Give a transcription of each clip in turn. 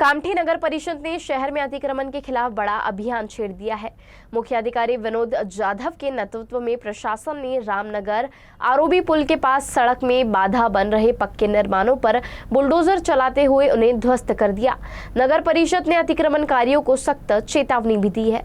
कामठी नगर परिषद ने शहर में अतिक्रमण के खिलाफ बड़ा अभियान छेड़ दिया है। मुख्य अधिकारी विनोद जाधव के नेतृत्व में प्रशासन ने रामनगर आरओबी पुल के पास सड़क में बाधा बन रहे पक्के निर्माणों पर बुलडोजर चलाते हुए उन्हें ध्वस्त कर दिया। नगर परिषद ने अतिक्रमणकारियों को सख्त चेतावनी भी दी है।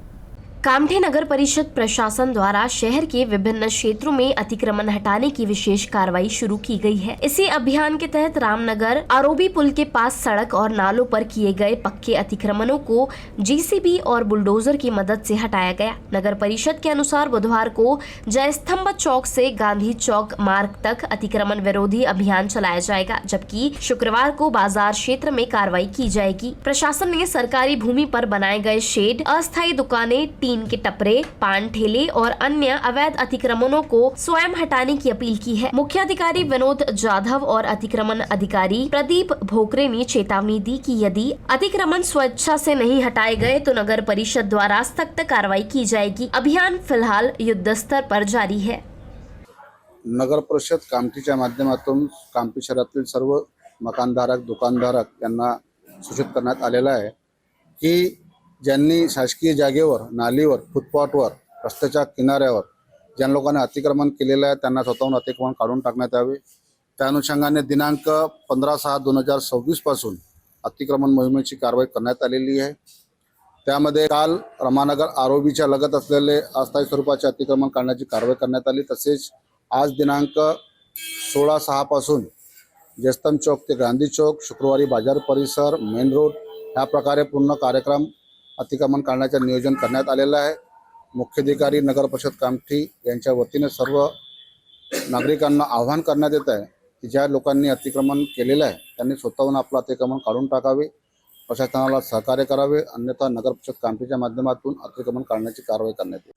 कामठी नगर परिषद प्रशासन द्वारा शहर के विभिन्न क्षेत्रों में अतिक्रमण हटाने की विशेष कार्रवाई शुरू की गई है। इसी अभियान के तहत रामनगर आरओबी पुल के पास सड़क और नालों पर किए गए पक्के अतिक्रमणों को जेसीबी और बुलडोजर की मदद से हटाया गया। नगर परिषद के अनुसार बुधवार को जयस्तंभ चौक से गांधी चौक मार्ग तक अतिक्रमण विरोधी अभियान चलाया जाएगा, जबकि शुक्रवार को बाजार क्षेत्र में कार्रवाई की जाएगी। प्रशासन ने सरकारी भूमि पर बनाए गए शेड, अस्थायी दुकानें, के टपरे, पान ठेले और अन्य अवैध अतिक्रमणों को स्वयं हटाने की अपील की है। मुख्य अधिकारी विनोद जाधव और अतिक्रमण अधिकारी प्रदीप भोकरे ने चेतावनी दी कि यदि अतिक्रमण स्वेच्छा से नहीं हटाए गए तो नगर परिषद द्वारा सख्त कार्रवाई की जाएगी। अभियान फिलहाल युद्ध स्तर पर जारी है। नगर परिषद कामठीच्या माध्यमातून कामठी शहरातील सर्व मकानधारक, दुकानधारक यांना सूचित करण्यात आलेला आहे की ज्यांनी शासकीय जागेवर, नालीवर, फुटपाथवर, रस्त्याच्या किनाऱ्यावर ज्या लोकांनी अतिक्रमण केलेलं आहे त्यांना स्वतःहून अतिक्रमण काढून टाकण्यात यावे। त्या अनुषंगाने दिनांक 15/6/2026 पासून अतिक्रमण मोहिमेची कारवाई करण्यात आलेली आहे। त्यामध्ये काल रमानगर आरओबीच्या लगत असलेले अस्थायी स्वरूपाचे अतिक्रमण काढण्याची कारवाई करण्यात आली। तसेच आज दिनांक 16/6 पासून जयस्तंभ चौक ते गांधी चौक, शुक्रवारी बाजार परिसर, मेन रोड या प्रकारे पूर्ण कार्यक्रम अतिक्रमण काढण्याचे नियोजन करण्यात आलेलं आहे। मुख्याधिकारी नगर परिषद कामठी यांच्या वतीने सर्व नागरिकांना आवाहन करण्यात येत आहे की ज्या लोकांनी अतिक्रमण केलेलं आहे त्यांनी स्वतःहून आपलं अतिक्रमण काढून टाकावे, प्रशासनाला सहकार्य करावे, अन्यथा नगर परिषद कामठीच्या माध्यमातून अतिक्रमण काढण्याची कारवाई करण्यात येईल।